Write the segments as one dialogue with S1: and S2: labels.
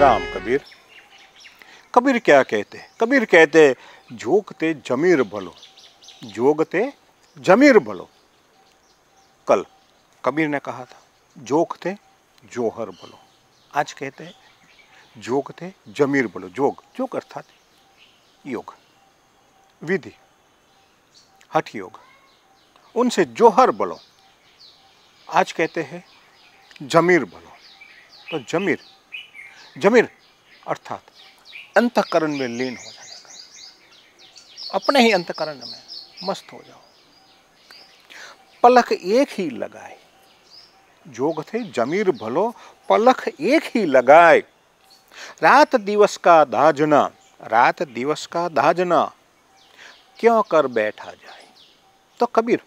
S1: राम कबीर। कबीर क्या कहते? कबीर कहते जोगते जमीर भलो, जोगते जमीर भलो। कल कबीर ने कहा था जोगते जोहर भलो, आज कहते हैं जोगते जमीर भलो। जोग, जोग अर्थात योग, विधि, हठ योग, उनसे जोहर भलो, आज कहते हैं जमीर भलो। तो जमीर, जमीर अर्थात अंतःकरण में लीन हो जाएगा, अपने ही अंतःकरण में मस्त हो जाओ। पलक एक ही लगाए, जोग थे जमीर भलो, पलक एक ही लगाए। रात दिवस का दाजना, रात दिवस का दाजना, क्यों कर बैठा जाए। तो कबीर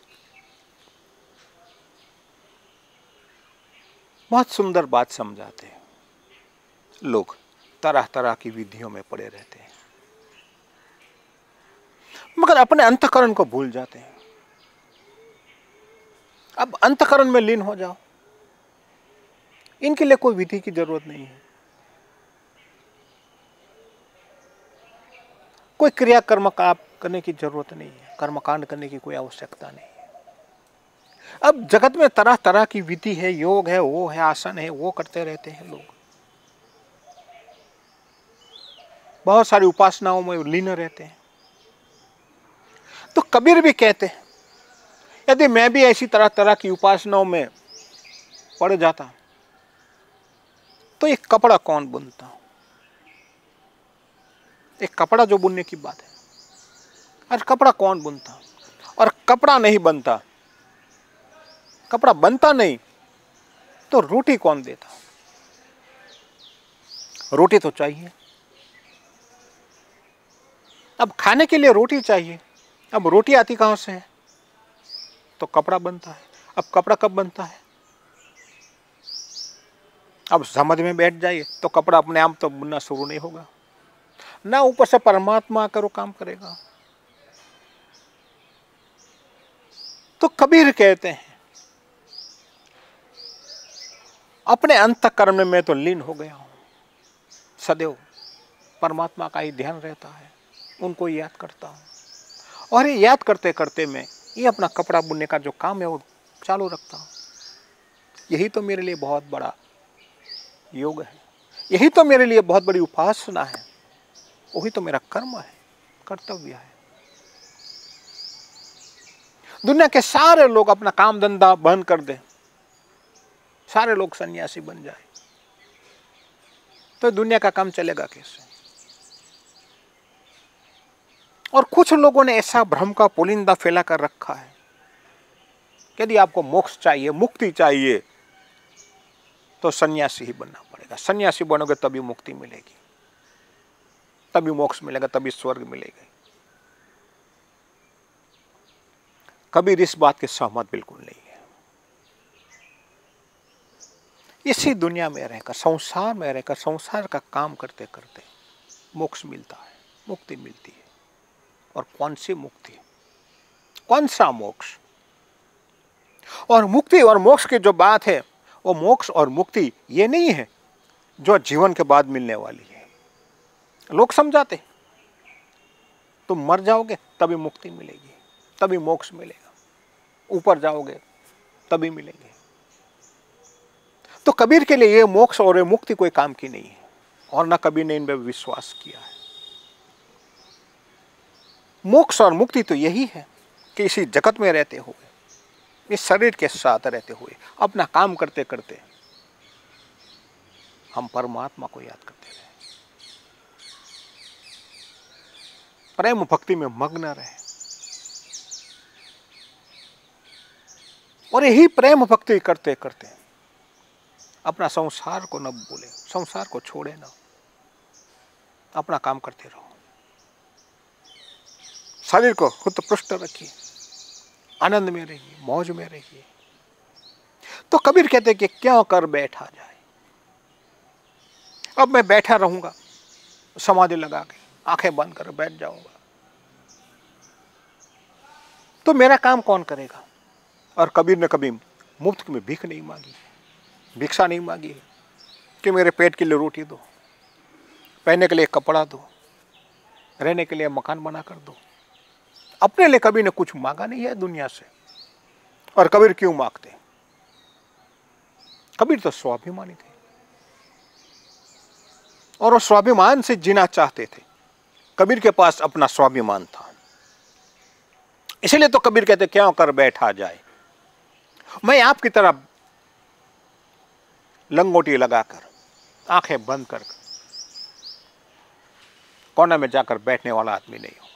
S1: बहुत सुंदर बात समझाते हैं। लोग तरह तरह की विधियों में पड़े रहते हैं, मगर अपने अंतःकरण को भूल जाते हैं। अब अंतःकरण में लीन हो जाओ, इनके लिए कोई विधि की जरूरत नहीं है, कोई क्रिया कर्म का करने की जरूरत नहीं है, कर्मकांड करने की कोई आवश्यकता नहीं है। अब जगत में तरह तरह की विधि है, योग है, वो है, आसन है, वो करते रहते हैं लोग, बहुत सारी उपासनाओं में लीन रहते हैं। तो कबीर भी कहते हैं यदि मैं भी ऐसी तरह तरह की उपासनाओं में पड़ जाता तो एक कपड़ा कौन बुनता। एक कपड़ा जो बुनने की बात है, और कपड़ा कौन बुनता, और कपड़ा नहीं बनता, कपड़ा बनता नहीं तो रोटी कौन देता। रोटी तो चाहिए, अब खाने के लिए रोटी चाहिए, अब रोटी आती कहां से है, तो कपड़ा बनता है। अब कपड़ा कब बनता है, अब समझ में बैठ जाइए तो कपड़ा अपने आप तो बुनना शुरू नहीं होगा ना, ऊपर से परमात्मा आकर वो काम करेगा। तो कबीर कहते हैं अपने अंतःकरण में मैं तो लीन हो गया हूं, सदैव परमात्मा का ही ध्यान रहता है, उनको याद करता हूं, और ये याद करते करते मैं ये अपना कपड़ा बुनने का जो काम है वो चालू रखता हूं। यही तो मेरे लिए बहुत बड़ा योग है, यही तो मेरे लिए बहुत बड़ी उपासना है, वही तो मेरा कर्म है, कर्तव्य है। दुनिया के सारे लोग अपना काम धंधा बंद कर दें, सारे लोग सन्यासी बन जाए, तो दुनिया का काम चलेगा कैसे। और कुछ लोगों ने ऐसा भ्रम का पुलिंदा फैला कर रखा है, यदि आपको मोक्ष चाहिए, मुक्ति चाहिए, तो सन्यासी ही बनना पड़ेगा। सन्यासी बनोगे तभी मुक्ति मिलेगी, तभी मोक्ष मिलेगा, तभी स्वर्ग मिलेगा। कबीर इस बात के सहमत बिल्कुल नहीं है। इसी दुनिया में रहकर, संसार में रहकर, संसार का काम करते करते मोक्ष मिलता है, मुक्ति मिलती है। और कौन सी मुक्ति, कौन सा मोक्ष। और मुक्ति और मोक्ष की जो बात है, वो मोक्ष और मुक्ति ये नहीं है जो जीवन के बाद मिलने वाली है। लोग समझाते तुम मर जाओगे तभी मुक्ति मिलेगी, तभी मोक्ष मिलेगा, ऊपर जाओगे तभी मिलेंगे। तो कबीर के लिए ये मोक्ष और ये मुक्ति कोई काम की नहीं है, और ना कबीर ने इन पर विश्वास किया है। मोक्ष और मुक्ति तो यही है कि इसी जगत में रहते हुए, इस शरीर के साथ रहते हुए, अपना काम करते करते हम परमात्मा को याद करते रहे, प्रेम भक्ति में मग्न रहे। और यही प्रेम भक्ति करते करते अपना संसार को न भूले, संसार को छोड़े ना, अपना काम करते रहो, शरीर को खुद पृष्ठ रखिए, आनंद में रहिए, मौज में रहिए। तो कबीर कहते कि क्यों कर बैठा जाए। अब मैं बैठा रहूंगा, समाधि लगा के आंखें बंद कर बैठ जाऊंगा, तो मेरा काम कौन करेगा। और कबीर ने कभी मुफ्त में भीख नहीं मांगी, भिक्षा नहीं मांगी कि मेरे पेट के लिए रोटी दो, पहनने के लिए कपड़ा दो, रहने के लिए मकान बना कर दो। अपने लिए कभी ने कुछ मांगा नहीं है दुनिया से। और कबीर क्यों मांगते? कबीर तो स्वाभिमानी थे और वो स्वाभिमान से जीना चाहते थे। कबीर के पास अपना स्वाभिमान था। इसलिए तो कबीर कहते क्यों कर बैठा जाए, मैं आपकी तरह लंगोटी लगाकर, आंखें बंद कर कोने में जाकर बैठने वाला आदमी नहीं हूं।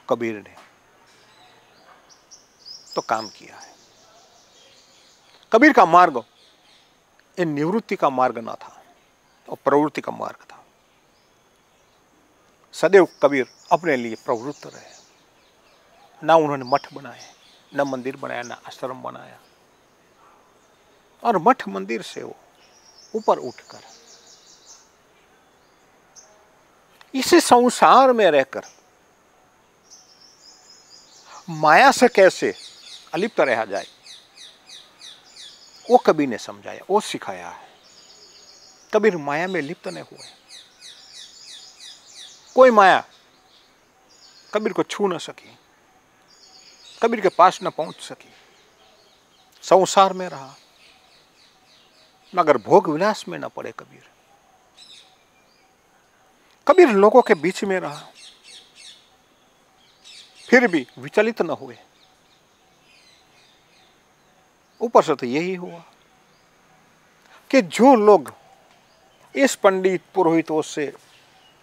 S1: कबीर ने तो काम किया है। कबीर का मार्ग ये निवृत्ति का मार्ग ना था और प्रवृत्ति का मार्ग था। सदैव कबीर अपने लिए प्रवृत्त रहे। ना उन्होंने मठ बनाए, न मंदिर बनाया, न आश्रम बनाया। और मठ मंदिर से वो ऊपर उठकर इसे संसार में रहकर माया से कैसे अलिप्त रहा जाए, वो कबीर ने समझाया, वो सिखाया है। कबीर माया में लिप्त नहीं हुए। कोई माया कबीर को छू न सकी, कबीर के पास न पहुंच सकी। संसार में रहा मगर भोग विलास में न पड़े कबीर। कबीर लोगों के बीच में रहा, फिर भी विचलित न हुए। ऊपर से तो यही हुआ कि जो लोग इस पंडित पुरोहितों से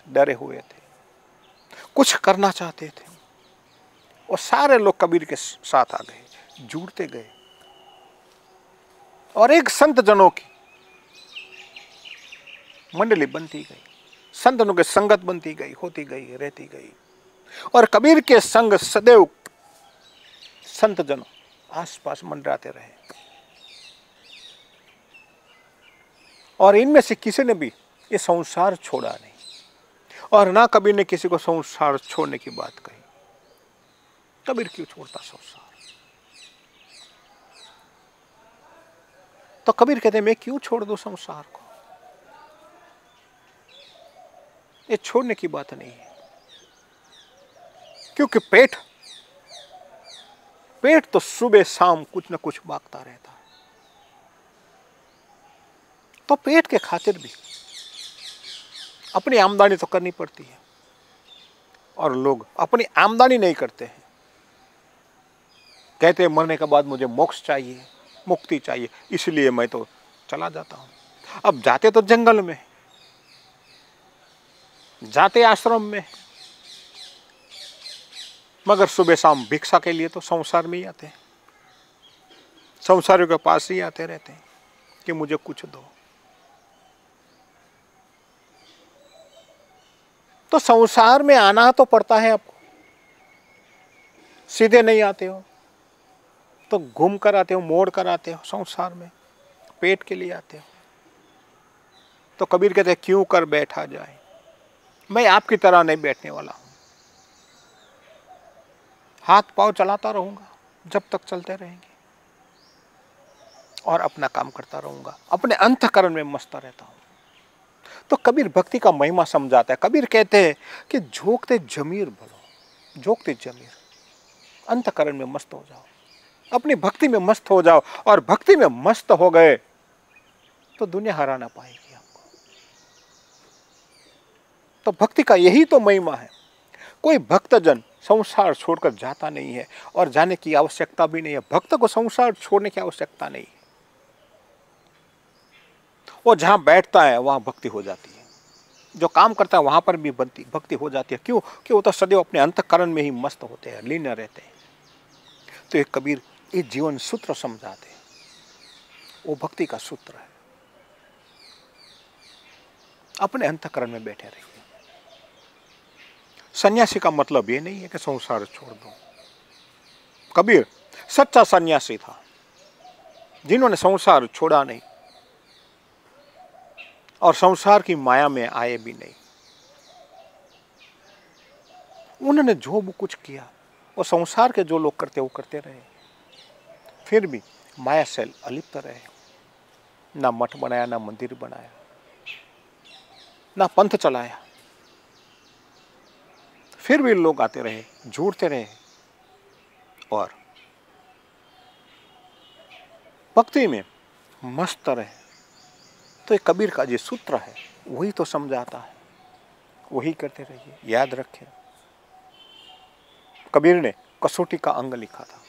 S1: डरे हुए थे, कुछ करना चाहते थे, वो सारे लोग कबीर के साथ आ गए, जुड़ते गए और एक संत जनों की मंडली बनती गई। संत जनों की संगत बनती गई, होती गई, रहती गई। और कबीर के संग सदैव संत जनों आसपास मंडराते रहे। और इनमें से किसी ने भी ये संसार छोड़ा नहीं और ना कबीर ने किसी को संसार छोड़ने की बात कही। कबीर क्यों छोड़ता संसार? तो कबीर कहते मैं क्यों छोड़ दूं संसार को? ये छोड़ने की बात नहीं है, क्योंकि पेट तो सुबह शाम कुछ न कुछ मांगता रहता है। तो पेट के खातिर भी अपनी आमदनी तो करनी पड़ती है और लोग अपनी आमदनी नहीं करते हैं। कहते हैं मरने के बाद मुझे मोक्ष चाहिए, मुक्ति चाहिए, इसलिए मैं तो चला जाता हूं। अब जाते तो जंगल में, जाते आश्रम में, मगर सुबह शाम भिक्षा के लिए तो संसार में ही आते हैं। संसारियों के पास ही आते रहते हैं कि मुझे कुछ दो। तो संसार में आना तो पड़ता है आपको। सीधे नहीं आते हो तो घूम कर आते हो, मोड़ कर आते हो। संसार में पेट के लिए आते हो। तो कबीर कहते हैं क्यों कर बैठा जाए, मैं आपकी तरह नहीं बैठने वाला हूं। हाथ पांव चलाता रहूंगा जब तक चलते रहेंगे और अपना काम करता रहूंगा, अपने अंतःकरण में मस्त रहता हूं। तो कबीर भक्ति का महिमा समझाता है। कबीर कहते हैं कि झोंकते जमीर भलो, झोंकते जमीर, अंतःकरण में मस्त हो जाओ, अपनी भक्ति में मस्त हो जाओ। और भक्ति में मस्त हो गए तो दुनिया हरा ना पाएगी आपको। तो भक्ति का यही तो महिमा है। कोई भक्तजन संसार छोड़कर जाता नहीं है और जाने की आवश्यकता भी नहीं है। भक्त को संसार छोड़ने की आवश्यकता नहीं है। वो जहां बैठता है वहां भक्ति हो जाती है, जो काम करता है वहां पर भी भक्ति हो जाती है। क्यों? कि वो तो सदैव अपने अंतःकरण में ही मस्त होते हैं, लीन रहते हैं। तो ये कबीर ये जीवन सूत्र समझाते हैं, वो भक्ति का सूत्र है। अपने अंतःकरण में बैठे रहिए। सन्यासी का मतलब ये नहीं है कि संसार छोड़ दो। कबीर सच्चा सन्यासी था, जिन्होंने संसार छोड़ा नहीं और संसार की माया में आए भी नहीं। उन्होंने जो भी कुछ किया वो संसार के जो लोग करते वो करते रहे, फिर भी माया से अलिप्त रहे। ना मठ बनाया, ना मंदिर बनाया। ना पंथ चलाया, फिर भी लोग आते रहे, जुड़ते रहे और भक्ति में मस्त रहे। तो ये कबीर का जो सूत्र है वही तो समझाता है, वही करते रहिए, याद रखें। कबीर ने कसौटी का अंग लिखा था,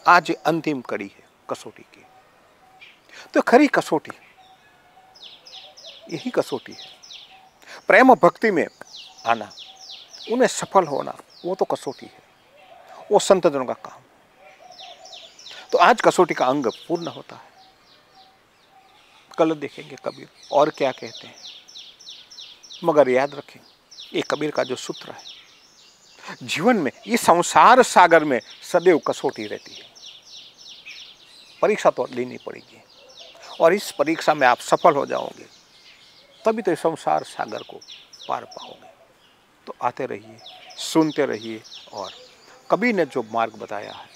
S1: आज अंतिम कड़ी है कसौटी की। तो खरी कसौटी यही कसौटी है, प्रेम भक्ति में आना, उन्हें सफल होना, वो तो कसौटी है, वो संत जनों का काम। तो आज कसौटी का अंग पूर्ण होता है। कल देखेंगे कबीर और क्या कहते हैं, मगर याद रखें ये कबीर का जो सूत्र है, जीवन में ये संसार सागर में सदैव कसौटी रहती है। परीक्षा तो लेनी पड़ेगी और इस परीक्षा में आप सफल हो जाओगे, तभी तो इस संसार सागर को पार पाओगे। तो आते रहिए, सुनते रहिए और कबीर ने जो मार्ग बताया है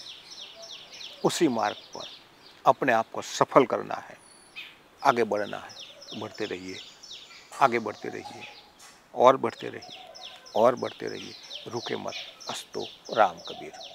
S1: उसी मार्ग पर अपने आप को सफल करना है, आगे बढ़ना है। बढ़ते रहिए, आगे बढ़ते रहिए और बढ़ते रहिए और बढ़ते रहिए, रुके मत। अस्तु राम कबीर।